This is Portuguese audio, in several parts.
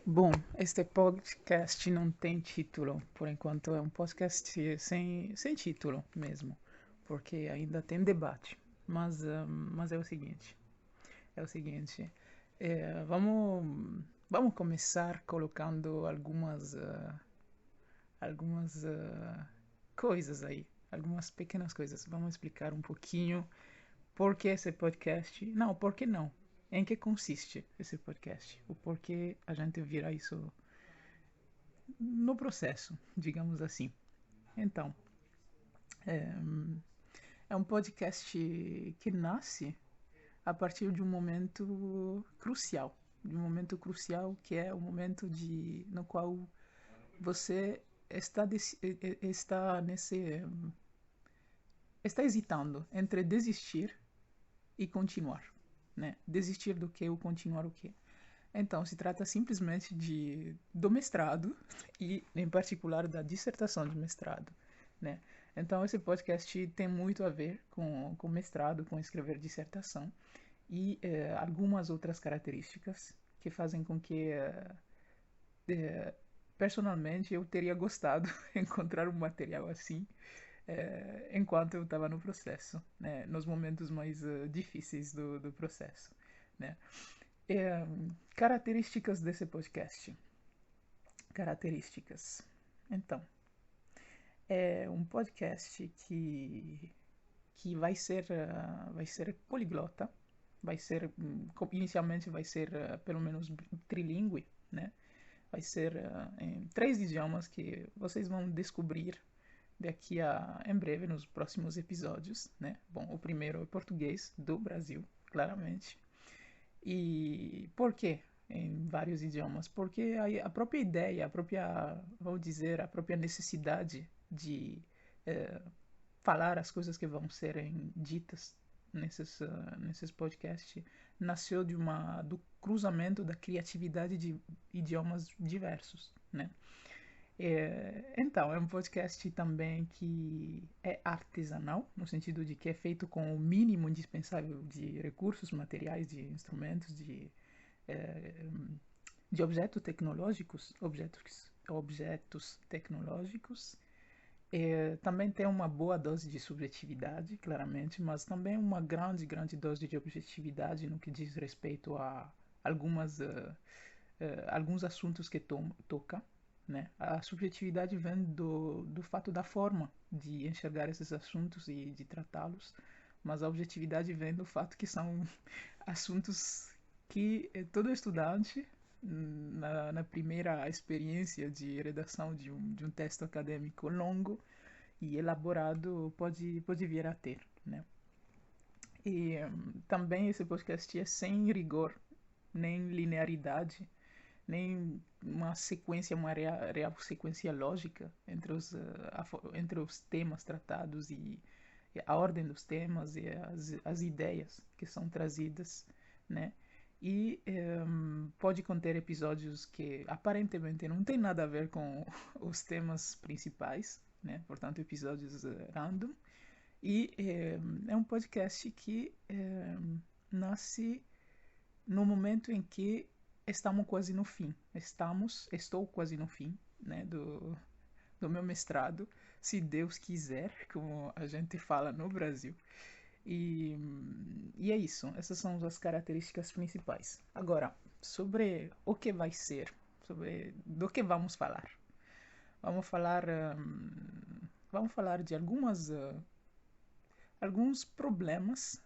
Bom, este podcast não tem título, por enquanto é um podcast sem título mesmo, porque ainda tem debate. Mas é o seguinte, vamos começar colocando algumas coisas aí, algumas pequenas coisas. Vamos explicar um pouquinho por que esse podcast, não, por que não, em que consiste esse podcast, o porquê a gente vira isso no processo, digamos assim. Então, é um podcast que nasce a partir de um momento crucial, que é o momento no qual você está está hesitando entre desistir e continuar, né? Desistir do que ou continuar o que? Então, se trata simplesmente do mestrado e, em particular, da dissertação de mestrado, né? Então, esse podcast tem muito a ver com mestrado, com escrever dissertação e algumas outras características que fazem com que, personalmente, eu teria gostado de encontrar um material assim enquanto eu estava no processo, né? Nos momentos mais difíceis do processo, né? É, características desse podcast. Características. Então, é um podcast que vai ser poliglota, inicialmente vai ser pelo menos trilingue, né? Vai ser em 3 idiomas que vocês vão descobrir daqui a em breve nos próximos episódios, né? Bom, o primeiro é português do Brasil, claramente. E por quê em vários idiomas? Porque a própria ideia, vou dizer, a própria necessidade de eh, falar as coisas que vão serem ditas nesses podcasts nasceu do cruzamento da criatividade de idiomas diversos, né? Então, é um podcast também que é artesanal, no sentido de que é feito com o mínimo indispensável de recursos materiais, de instrumentos, eh, de objetos tecnológicos. Também tem uma boa dose de subjetividade, claramente, mas também uma grande, grande dose de objetividade no que diz respeito a alguns assuntos que toca, né? A subjetividade vem do fato da forma de enxergar esses assuntos e de tratá-los, mas a objetividade vem do fato que são assuntos que todo estudante, na primeira experiência de redação de um texto acadêmico longo e elaborado, pode vir a ter, né? E também esse podcast é sem rigor, nem linearidade, nem uma real sequência lógica entre os temas tratados e a ordem dos temas e as ideias que são trazidas, né? E pode conter episódios que aparentemente não tem nada a ver com os temas principais, né? Portanto, episódios random. E é um podcast que nasce no momento em que estamos quase no fim. Estou quase no fim, né, do meu mestrado, se Deus quiser, como a gente fala no Brasil. E é isso, essas são as características principais. Agora, sobre o que vai ser, sobre do que vamos falar. Vamos falar, vamos falar de alguns problemas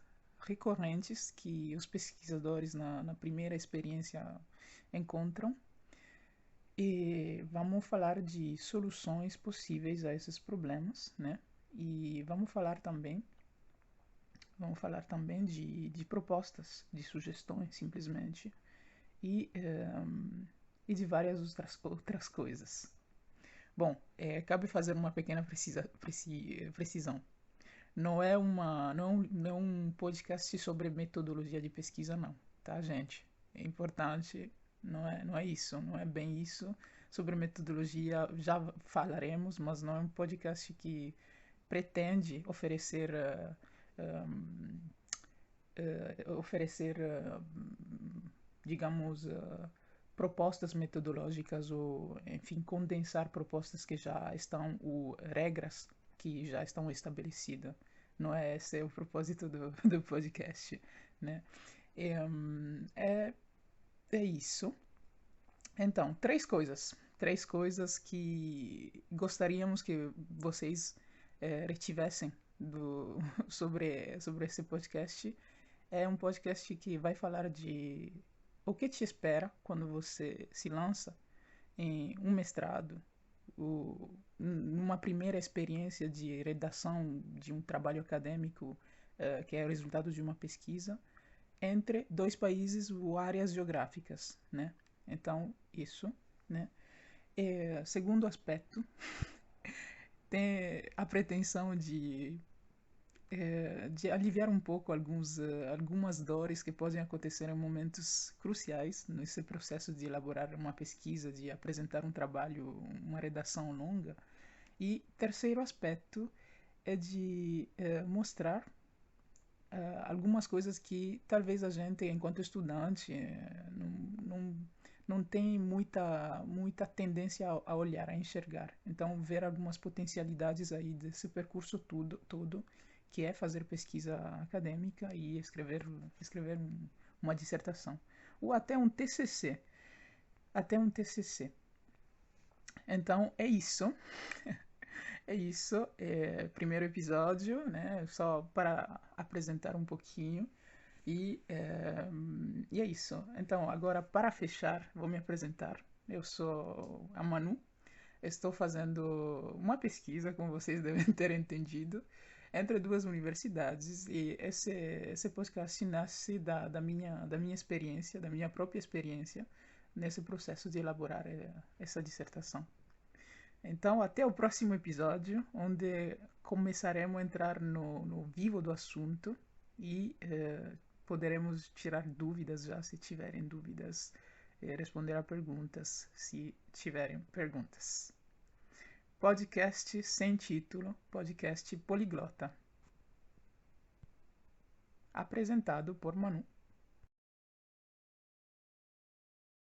recorrentes que os pesquisadores na primeira experiência encontram e vamos falar de soluções possíveis a esses problemas, né? E vamos falar também de propostas, de sugestões, simplesmente, e, e de várias outras coisas. Bom, cabe fazer uma pequena precisão. Não é um podcast sobre metodologia de pesquisa, não, tá, gente? É importante, não é isso, não é bem isso. Sobre metodologia já falaremos, mas não é um podcast que pretende oferecer, digamos, propostas metodológicas ou, enfim, condensar propostas que já estão, ou regras que já estão estabelecidas. Não é esse o propósito do podcast, né? É, é isso. Então, três coisas que gostaríamos que vocês retivessem sobre esse podcast. É um podcast que vai falar de o que te espera quando você se lança em um mestrado, numa primeira experiência de redação de um trabalho acadêmico que é o resultado de uma pesquisa entre dois países ou áreas geográficas, né? Então, isso, né? Segundo aspecto, tem a pretensão de aliviar um pouco algumas dores que podem acontecer em momentos cruciais nesse processo de elaborar uma pesquisa, de apresentar um trabalho, uma redação longa. E terceiro aspecto é de mostrar algumas coisas que talvez a gente, enquanto estudante, não tem muita tendência a olhar, a enxergar. Então, ver algumas potencialidades aí desse percurso todo, que é fazer pesquisa acadêmica e escrever uma dissertação. Ou até um TCC. Até um TCC. Então, é isso. É isso, primeiro episódio, né? Só para apresentar um pouquinho. E é isso. Então, agora para fechar, vou me apresentar. Eu sou a Manu. Estou fazendo uma pesquisa, como vocês devem ter entendido, entre duas universidades. E esse podcast nasce da minha experiência, da minha própria experiência, nesse processo de elaborar essa dissertação. Então, até o próximo episódio, onde começaremos a entrar no vivo do assunto e poderemos tirar dúvidas já, se tiverem dúvidas, responder a perguntas, se tiverem perguntas. Podcast sem título, podcast poliglota. Apresentado por Manu.